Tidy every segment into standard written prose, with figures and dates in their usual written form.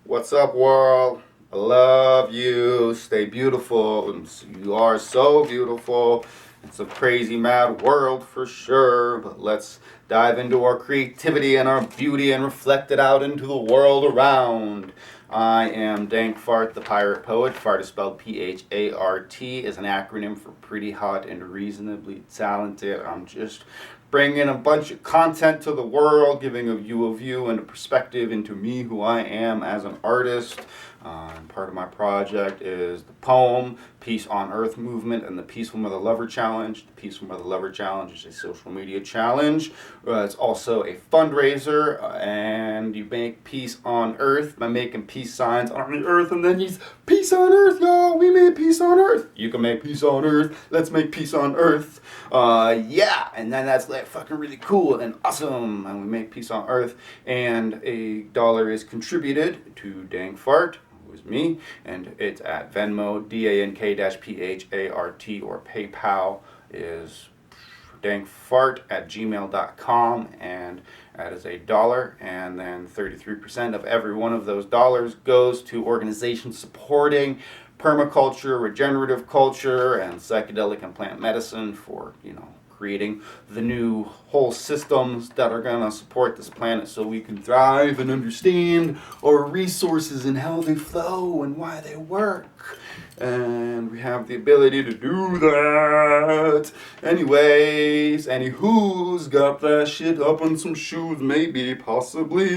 What's up, world? I love you. Stay beautiful. You are so beautiful. It's a crazy, mad world for sure. But let's dive into our creativity and our beauty and reflect it out into the world around. I am Dank Fart, the pirate poet. Fart is spelled P-H-A-R-T, is an acronym for pretty hot and reasonably talented. I'm just bringing a bunch of content to the world, giving you a view and a perspective into me, who I am as an artist. Part of my project is the poem Peace on Earth movement and the Peaceful Mother Lover Challenge. The Peaceful Mother Lover Challenge is a social media challenge. It's also a fundraiser, and you make peace on Earth by making peace signs on the Earth, and then he's peace on Earth, y'all. We made peace on Earth. You can make peace on Earth. Let's make peace on Earth. Yeah, and then that's like fucking really cool and awesome, and we make peace on Earth, and $1 is contributed to Dank Fart, who is me, and it's at Venmo, DANK-PHART, or PayPal is dankfart@gmail.com, and that is $1, and then 33% of every one of those dollars goes to organizations supporting permaculture, regenerative culture, and psychedelic and plant medicine for, creating the new whole systems that are going to support this planet so we can thrive and understand our resources and how they flow and why they work. And we have the ability to do that. Anyways, anywho's got that shit up on some shoes, maybe, possibly.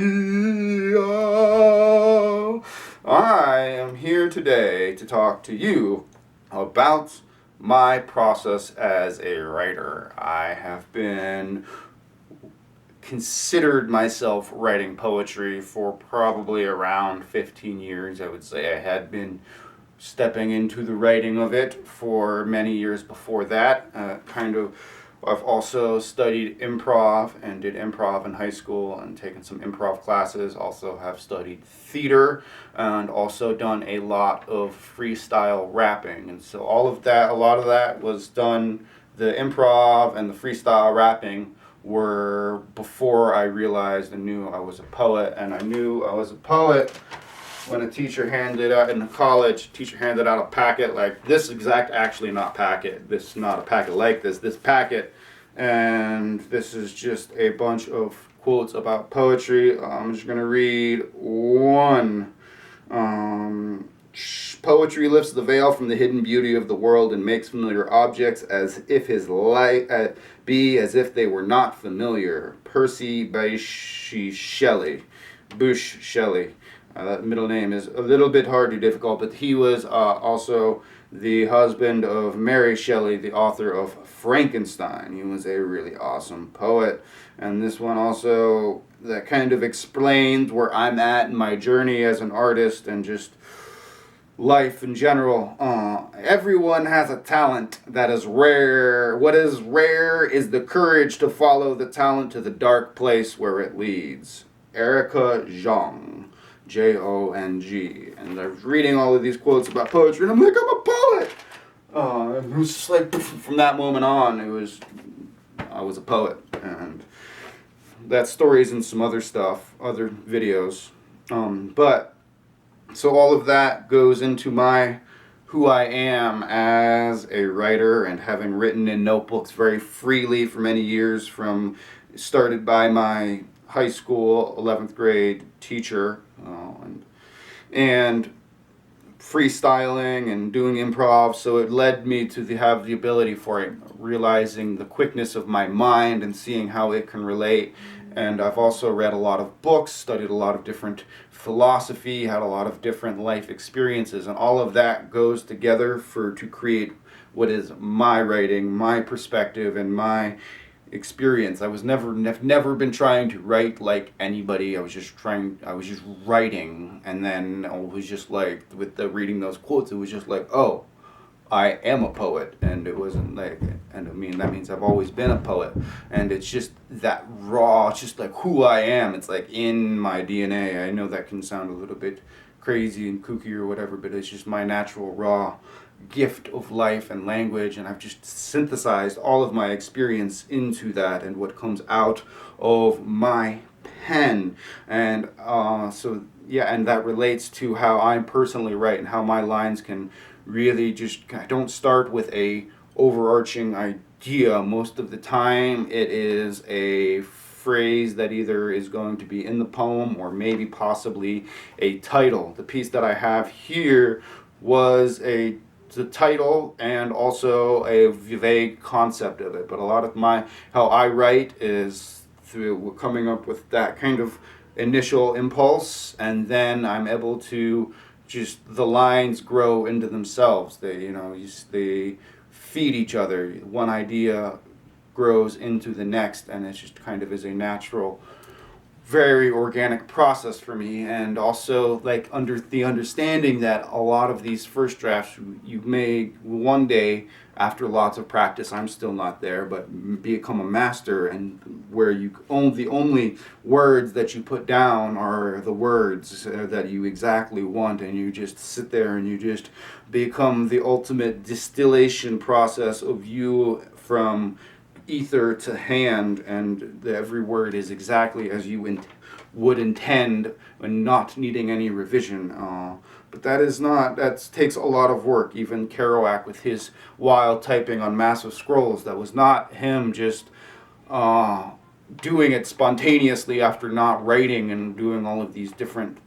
I am here today to talk to you about my process as a writer. I have been considered myself writing poetry for probably around 15 years. I would say I had been stepping into the writing of it for many years before that. I've also studied improv and did improv in high school and taken some improv classes. Also have studied theater and also done a lot of freestyle rapping. And so a lot of that was done, the improv and the freestyle rapping were before I realized and knew I was a poet. And I knew I was a poet when a teacher handed out in college, a packet like this actually not packet, this is not a packet like this packet, and this is just a bunch of quotes about poetry. I'm just gonna read one. Poetry lifts the veil from the hidden beauty of the world and makes familiar objects as if his life be as if they were not familiar. Percy Bysshe Shelley. Bush Shelley. That middle name is a little bit hard to difficult, but he was also the husband of Mary Shelley, the author of Frankenstein. He was a really awesome poet. And this one also, that kind of explains where I'm at in my journey as an artist and just life in general. Everyone has a talent that is rare. What is rare is the courage to follow the talent to the dark place where it leads. Erica Jong. Jong. And I was reading all of these quotes about poetry, and I'm like, I'm a poet! It was just like, from that moment on, I was a poet. And that story's in some other stuff, other videos. But, so all of that goes into who I am as a writer, and having written in notebooks very freely for many years, started by my high school 11th grade teacher, and freestyling and doing improv, so it led me to have the ability for it, realizing the quickness of my mind and seeing how it can relate. And I've also read a lot of books, studied a lot of different philosophy, had a lot of different life experiences, and all of that goes together to create what is my writing, my perspective, and my experience. I was never been trying to write like anybody. I was just writing, and then I was just like, with reading those quotes, it was just like, oh, I am a poet. And it wasn't like, and I mean, that means I've always been a poet, and it's just that raw, it's just like who I am. It's like in my DNA. I know that can sound a little bit crazy and kooky or whatever, but it's just my natural raw gift of life and language, and I've just synthesized all of my experience into that, and what comes out of my pen. And so yeah, and that relates to how I personally write and how my lines can really just, I don't start with a overarching idea. Most of the time it is a phrase that either is going to be in the poem or maybe possibly a title. The piece that I have here was the title and also a vague concept of it. But a lot of my how I write is through coming up with that kind of initial impulse, and then I'm able to just the lines grow into themselves. They feed each other. One idea grows into the next, and it just kind of is a natural, very organic process for me. And also like under the understanding that a lot of these first drafts you may one day, after lots of practice, I'm still not there, but become a master, and where the only words that you put down are the words that you exactly want, and you just sit there and you just become the ultimate distillation process of you from ether to hand, and every word is exactly as you would intend and not needing any revision. But that takes a lot of work. Even Kerouac with his wild typing on massive scrolls, that was not him just doing it spontaneously after not writing and doing all of these different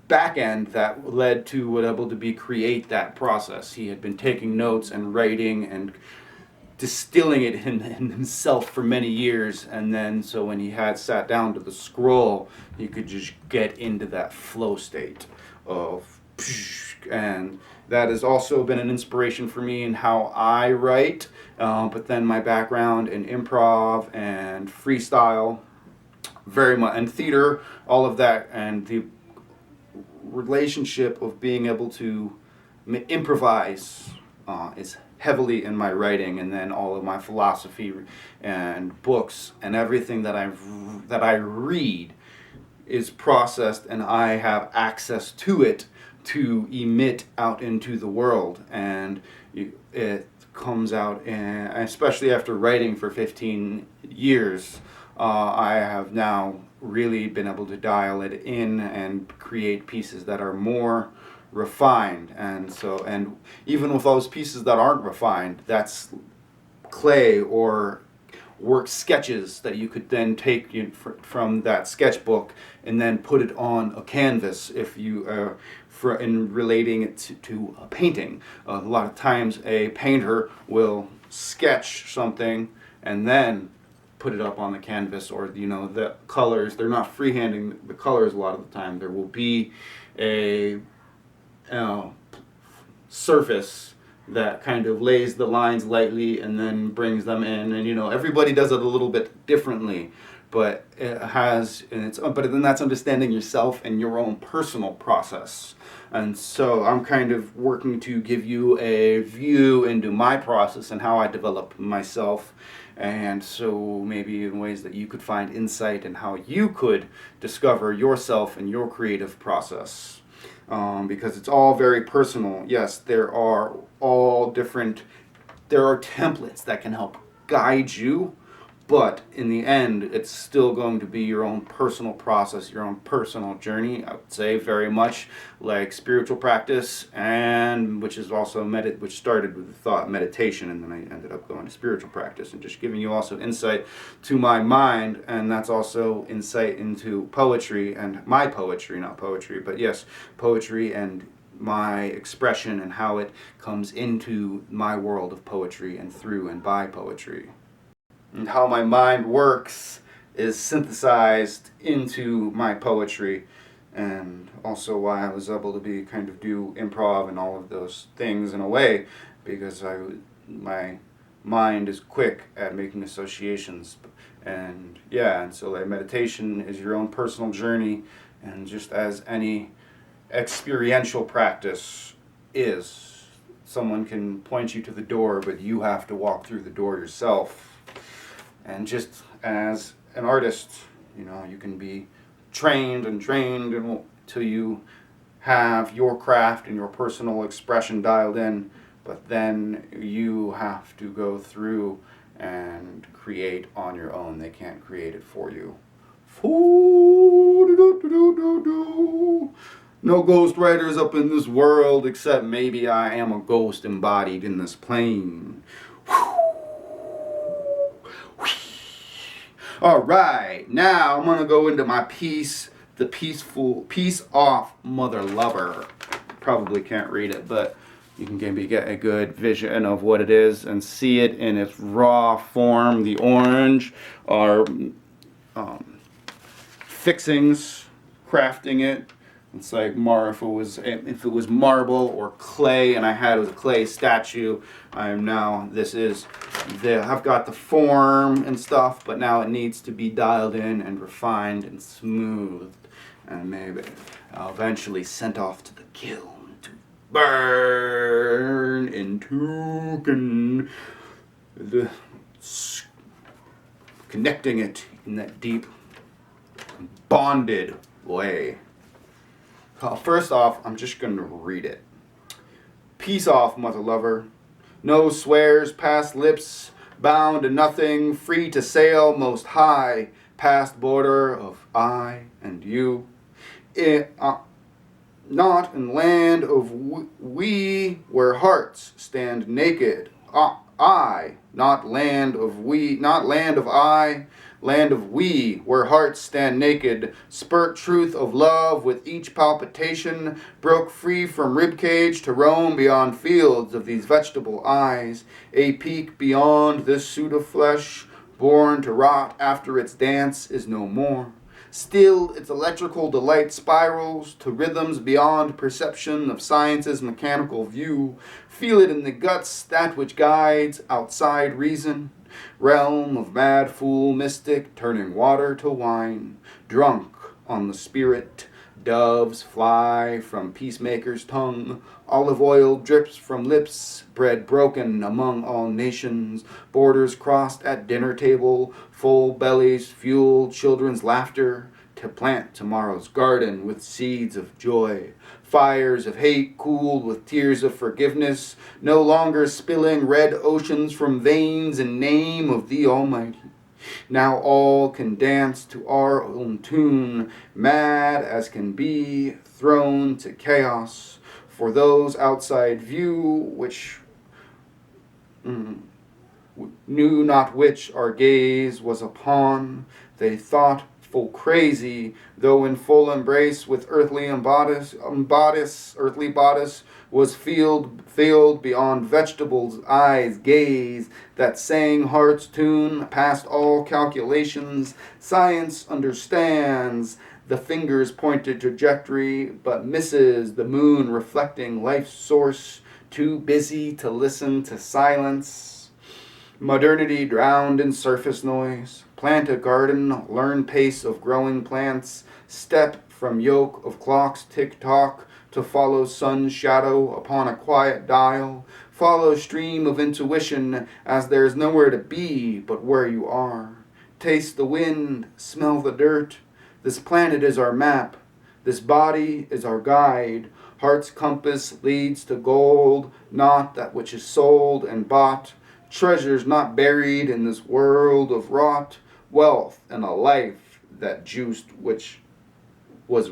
back end that led to what able to be create that process. He had been taking notes and writing and distilling it in himself for many years, and then so when he had sat down to the scroll, he could just get into that flow state of, and that has also been an inspiration for me in how I write. But then my background in improv and freestyle, very much, and theater, all of that, and the relationship of being able to improvise is heavily in my writing, and then all of my philosophy and books and everything that I read is processed, and I have access to it to emit out into the world. And it comes out, and especially after writing for 15 years, I have now really been able to dial it in and create pieces that are more refined. And even with those pieces that aren't refined, that's clay or work sketches that you could then take from that sketchbook and then put it on a canvas. If you in relating it to a painting, a lot of times a painter will sketch something and then put it up on the canvas, or the colors, they're not freehanding the colors a lot of the time. There will be a surface that kind of lays the lines lightly and then brings them in, and everybody does it a little bit differently, but but then that's understanding yourself and your own personal process. And so I'm kind of working to give you a view into my process and how I develop myself, and so maybe in ways that you could find insight in how you could discover yourself and your creative process. Because it's all very personal. Yes, there are templates that can help guide you, but in the end, it's still going to be your own personal process, your own personal journey. I would say very much like spiritual practice, and which is also which started with the thought meditation, and then I ended up going to spiritual practice and just giving you also insight to my mind, and that's also insight into poetry and my poetry, not poetry, but yes, poetry and my expression and how it comes into my world of poetry and through and by poetry. And how my mind works is synthesized into my poetry, and also why I was able to be kind of do improv and all of those things in a way, because my mind is quick at making associations. And yeah, and so like meditation is your own personal journey, and just as any experiential practice is, someone can point you to the door, but you have to walk through the door yourself. And just as an artist, you can be trained until you have your craft and your personal expression dialed in, but then you have to go through and create on your own. They can't create it for you. No ghost writers up in this world, except maybe I am a ghost embodied in this plane. Alright, now I'm gonna go into my piece, the peaceful, Peace Off Mother Lover. Probably can't read it, but you can maybe get a good vision of what it is and see it in its raw form. The orange are fixings, crafting it. It's like if it was marble or clay, and I had it was a clay statue. I've got the form and stuff, but now it needs to be dialed in and refined and smoothed, and maybe I'll eventually sent off to the kiln to burn into connecting it in that deep bonded way. First off, I'm just going to read it. Peace off, mother lover. No swears past lips, bound to nothing, free to sail most high, past border of I and you. Not in land of we, where hearts stand naked. I, not land of we, not land of I, land of we, where hearts stand naked, spurt truth of love with each palpitation, broke free from ribcage to roam beyond fields of these vegetable eyes, a peak beyond this suit of flesh, born to rot after its dance is no more. Still, its electrical delight spirals to rhythms beyond perception of science's mechanical view. Feel it in the guts, that which guides outside reason. Realm of mad fool mystic, turning water to wine. Drunk on the spirit, doves fly from peacemaker's tongue. Olive oil drips from lips, bread broken among all nations. Borders crossed at dinner table, full bellies fuel children's laughter. To plant tomorrow's garden with seeds of joy. Fires of hate cooled with tears of forgiveness, no longer spilling red oceans from veins in name of the Almighty. Now all can dance to our own tune, mad as can be, thrown to chaos. For those outside view, which knew not which our gaze was upon, they thought full crazy, though in full embrace with earthly earthly bodice was filled beyond vegetables' eyes gaze, that sang heart's tune past all calculations. Science understands the finger's pointed trajectory, but misses the moon reflecting life's source, too busy to listen to silence. Modernity drowned in surface noise. Plant a garden, learn pace of growing plants, step from yoke of clocks tick-tock to follow sun's shadow upon a quiet dial, follow stream of intuition as there's nowhere to be but where you are. Taste the wind, smell the dirt. This planet is our map. This body is our guide. Heart's compass leads to gold, not that which is sold and bought. Treasures not buried in this world of rot. Wealth and a life that juiced which was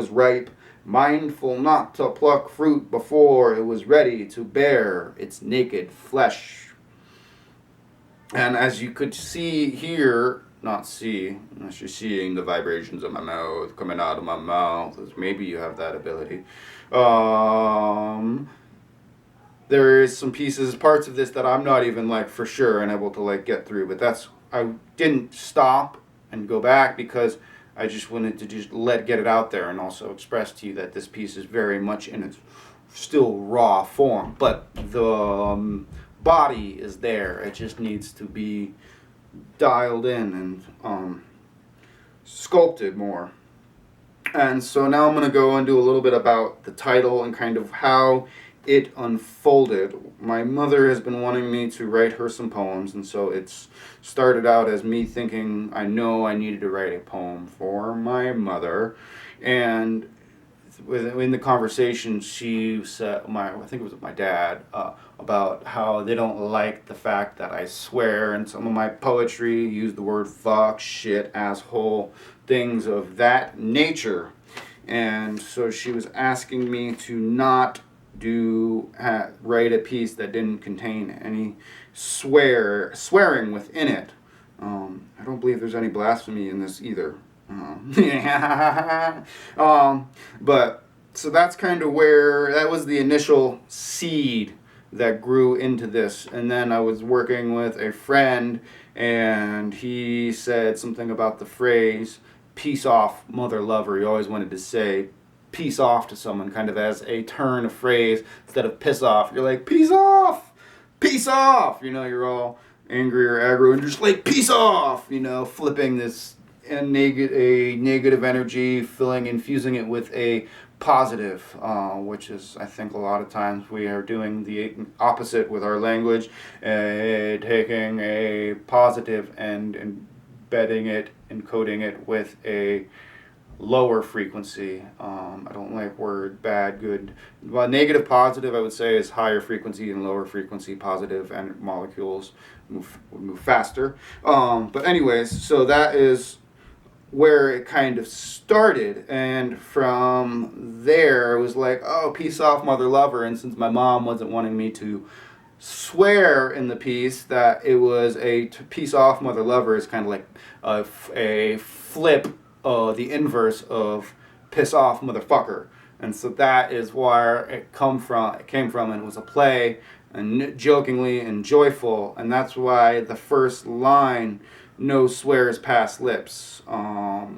ripe, mindful not to pluck fruit before it was ready to bear its naked flesh. And as you could see here, not see, unless you're seeing the vibrations of my mouth coming out of my mouth, maybe you have that ability. There is some parts of this that I'm not even like for sure and able to like get through, but I didn't stop and go back because I just wanted to just get it out there and also express to you that this piece is very much in its still raw form, but the body is there. It just needs to be dialed in and sculpted more. And so now I'm going to go and do a little bit about the title and kind of how it unfolded. My mother has been wanting me to write her some poems, and so it's started out as me thinking I know I needed to write a poem for my mother, and in the conversation, she said, I think it was with my dad, about how they don't like the fact that I swear in some of my poetry, use the word fuck, shit, asshole, things of that nature. And so she was asking me to not write a piece that didn't contain any swearing within it. I don't believe there's any blasphemy in this either. But so that's kind of where that was the initial seed that grew into this. And then I was working with a friend, and he said something about the phrase "peace off, mother lover." He always wanted to say "peace off" to someone, kind of as a turn of phrase instead of "piss off." You're like, "Peace off, peace off." You know, you're all angry or aggro, and just like, "Peace off." You know, flipping this a negative energy, infusing it with a positive, which is, I think, a lot of times we are doing the opposite with our language, taking a positive and embedding it, encoding it with a lower frequency. I don't like word bad, good. Well, negative, positive, I would say, is higher frequency, and lower frequency, positive, and molecules move faster. But anyways, so that is where it kind of started, and from there it was like, oh, peace off, mother lover. And since my mom wasn't wanting me to swear in the piece, that it was peace off, mother lover is kind of like a flip, the inverse of piss off, motherfucker. And so that is where it came from, and it was a play, and jokingly and joyful. And that's why the first line, "no swears past lips,"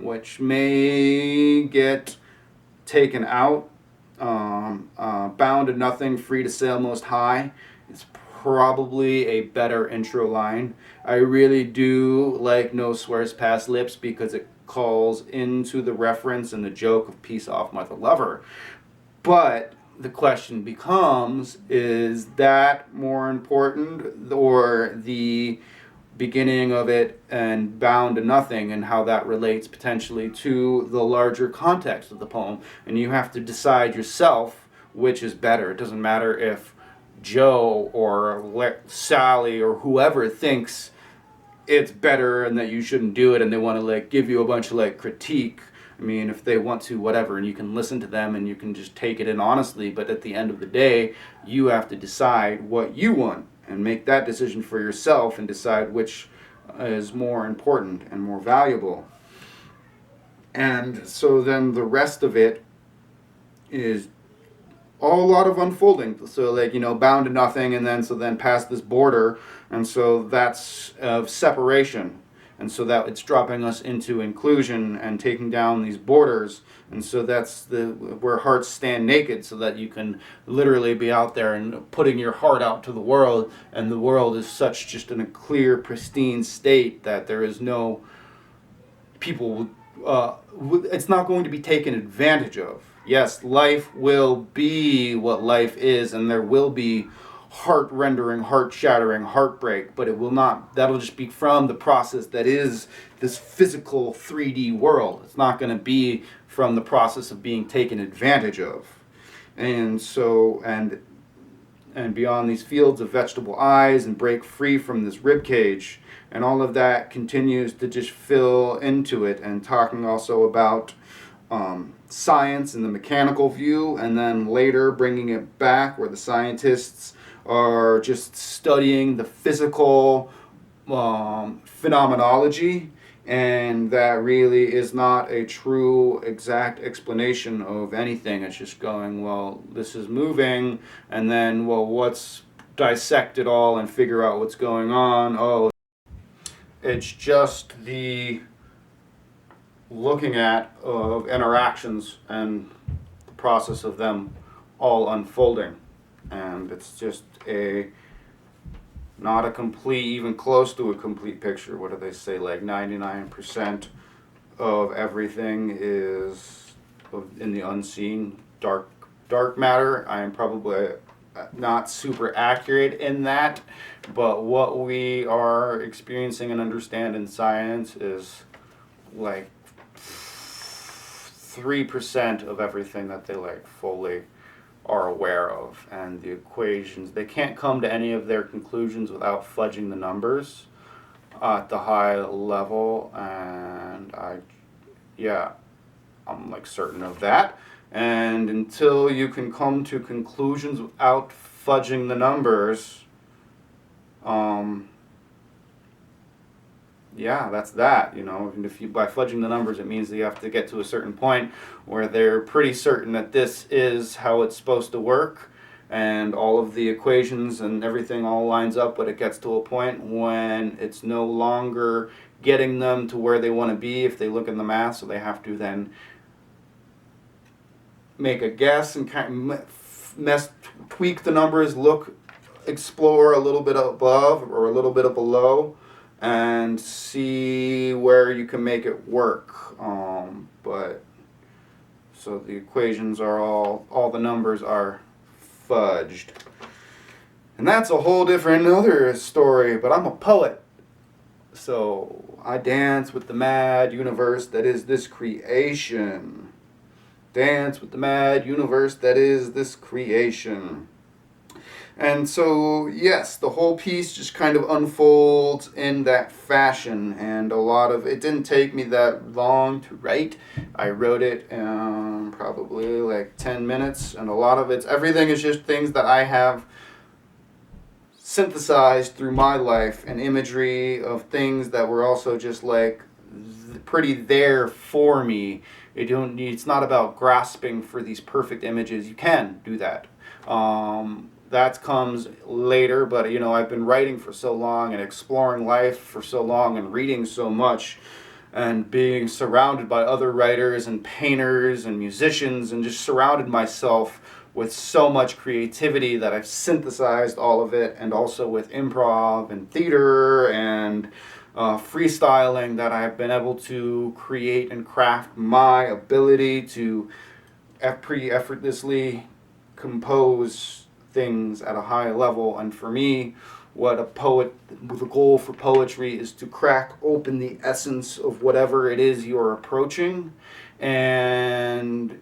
which may get taken out. "Bound to nothing, free to sail most high." It's probably a better intro line. I really do like "no swears past lips" because it calls into the reference and the joke of "peace off, mother lover." But the question becomes, is that more important, or the beginning of it and "bound to nothing," and how that relates potentially to the larger context of the poem? And you have to decide yourself which is better. It doesn't matter if Joe or Sally or whoever thinks it's better and that you shouldn't do it, and they want to like give you a bunch of like critique. I mean, if they want to, whatever, and you can listen to them and you can just take it in honestly, but at the end of the day, you have to decide what you want and make that decision for yourself, and decide which is more important and more valuable. And so then the rest of it is a lot of unfolding. So like, "bound to nothing," and then past this border, and so that's of separation. And so that it's dropping us into inclusion and taking down these borders. And so that's where hearts stand naked, so that you can literally be out there and putting your heart out to the world, and the world is such just in a clear, pristine state that there is no people, it's not going to be taken advantage of. Yes, life will be what life is, and there will be heart-rendering, heart-shattering heartbreak, but it will not, that'll just be from the process that is this physical 3D world. It's not going to be from the process of being taken advantage of. And so, and beyond these fields of vegetable eyes, and break free from this rib cage, and all of that continues to just fill into it, and talking also about science and the mechanical view, and then later bringing it back where the scientists are just studying the physical phenomenology, and that really is not a true exact explanation of anything. It's just going, well, this is moving, and then, well, let's dissect it all and figure out what's going on. Oh, it's just the looking at of interactions and the process of them all unfolding. And it's just not a complete, even close to a complete picture. What do they say? Like 99% of everything is in the unseen, dark matter. I am probably not super accurate in that, but what we are experiencing and understand in science is like 3% of everything that they like fully are aware of. And the equations, they can't come to any of their conclusions without fudging the numbers at the high level. And I'm like certain of that. And until you can come to conclusions without fudging the numbers, that's that. And if you, by fudging the numbers, it means that you have to get to a certain point where they're pretty certain that this is how it's supposed to work, and all of the equations and everything all lines up, but it gets to a point when it's no longer getting them to where they want to be if they look in the math, so they have to then make a guess and kind of tweak the numbers, explore a little bit above or a little bit below, and see where you can make it work. But so the equations are all the numbers are fudged, and that's a whole different other story. But I'm a poet, so I dance with the mad universe that is this creation. Dance with the mad universe that is this creation. And so, yes, the whole piece just kind of unfolds in that fashion, and it didn't take me that long to write. I wrote it in probably like 10 minutes, and everything is just things that I have synthesized through my life, and imagery of things that were also just like pretty there for me. It's not about grasping for these perfect images. You can do that. That comes later, but I've been writing for so long and exploring life for so long and reading so much and being surrounded by other writers and painters and musicians, and just surrounded myself with so much creativity that I've synthesized all of it, and also with improv and theater and freestyling, that I've been able to create and craft my ability to pretty effortlessly compose things at a high level. And for me, the goal for poetry is to crack open the essence of whatever it is you're approaching, and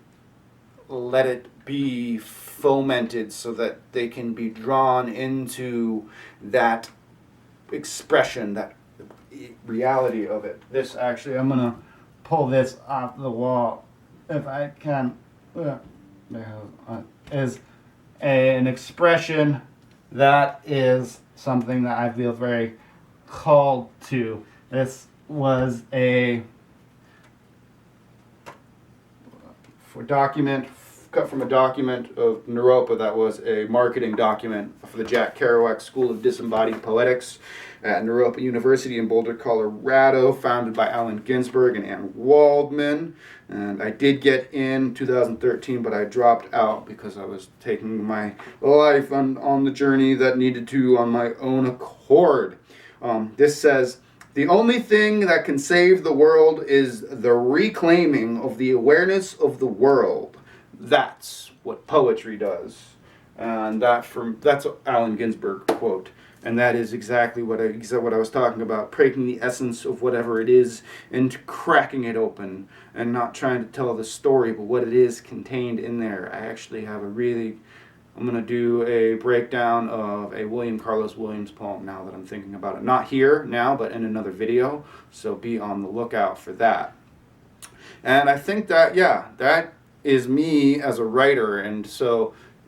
let it be fomented so that they can be drawn into that expression, that reality of it. This actually, I'm gonna pull this off the wall if I can. Is an expression that is something that I feel very called to. This was cut from a document of Naropa that was a marketing document for the Jack Kerouac School of Disembodied Poetics at Naropa University in Boulder, Colorado, founded by Allen Ginsberg and Anne Waldman. And I did get in 2013, but I dropped out because I was taking my life on the journey that needed to on my own accord. This says, "The only thing that can save the world is the reclaiming of the awareness of the world. That's what poetry does." And that's Allen Ginsberg quote. And that is exactly what I was talking about, breaking the essence of whatever it is and cracking it open, and not trying to tell the story, but what it is contained in there. I actually have I'm going to do a breakdown of a William Carlos Williams poem now that I'm thinking about it. Not here now, but in another video, so be on the lookout for that. And I think that, that is me as a writer,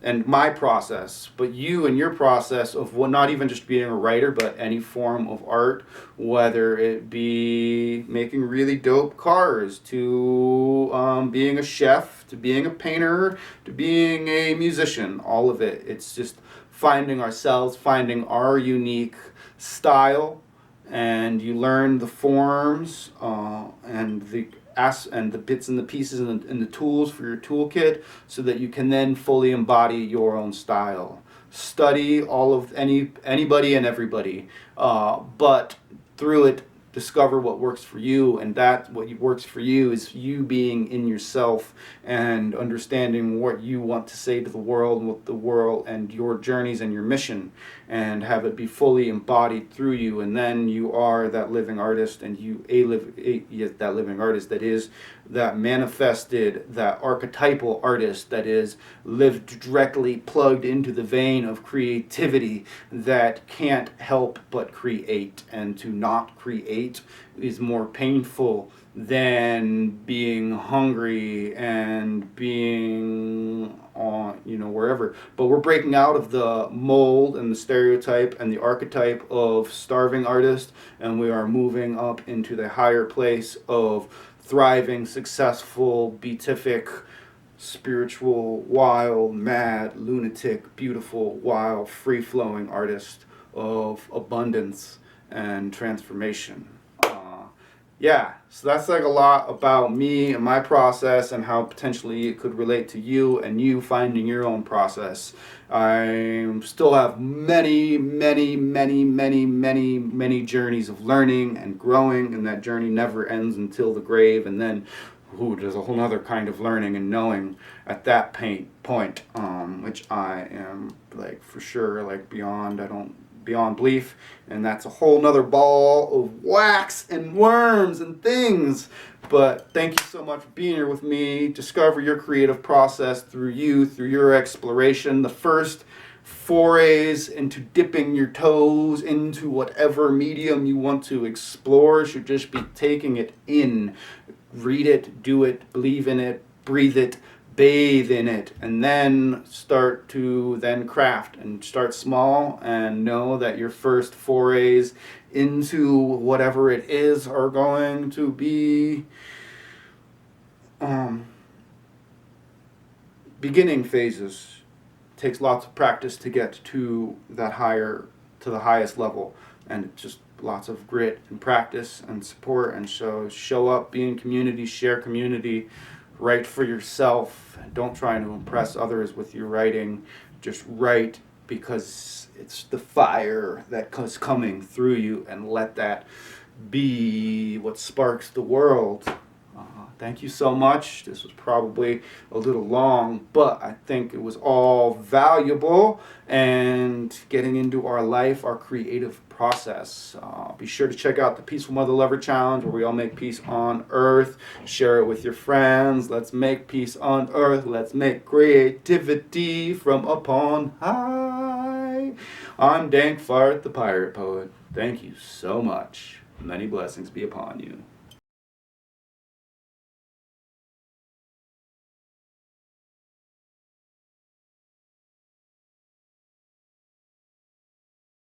and my process, but you and your process of not even just being a writer, but any form of art, whether it be making really dope cars, to being a chef, to being a painter, to being a musician, all of it. It's just finding ourselves, finding our unique style, and you learn the forms and the bits and the pieces and the tools for your toolkit, so that you can then fully embody your own style. Study all of anybody and everybody, but through it, discover what works for you, and that what works for you is you being in yourself and understanding what you want to say to the world and what the world and your journeys and your mission, and have it be fully embodied through you. And then you are that living artist, and that living artist that is that manifested, that archetypal artist that is lived directly plugged into the vein of creativity, that can't help but create. And to not create is more painful than being hungry and being on, wherever. But we're breaking out of the mold and the stereotype and the archetype of starving artist, and we are moving up into the higher place of thriving, successful, beatific, spiritual, wild, mad, lunatic, beautiful, wild, free-flowing artist of abundance and transformation. Yeah, so that's like a lot about me and my process, and how potentially it could relate to you and you finding your own process. I still have many, many, many, many, many, many journeys of learning and growing, and that journey never ends until the grave. And then there's a whole other kind of learning and knowing at that point, which I am like for sure like beyond belief, and that's a whole nother ball of wax and worms and things. But thank you so much for being here with me. Discover your creative process through your exploration. The first forays into dipping your toes into whatever medium you want to explore should just be taking it in. Read it, do it, believe in it, breathe it, bathe in it, and then start to craft, and start small, and know that your first forays into whatever it is are going to be beginning phases. It takes lots of practice to get to the highest level, and just lots of grit and practice and support, and show up, be in community, share community, write for yourself. Don't try to impress others with your writing. Just write because it's the fire that is coming through you, and let that be what sparks the world. Thank you so much. This was probably a little long, but I think it was all valuable, and getting into our life, our creative process. Be sure to check out the Peaceful Mother Lover Challenge, where we all make peace on earth. Share it with your friends. Let's make peace on earth. Let's make creativity from upon high. I'm Dank Fart, the Pirate Poet. Thank you so much. Many blessings be upon you.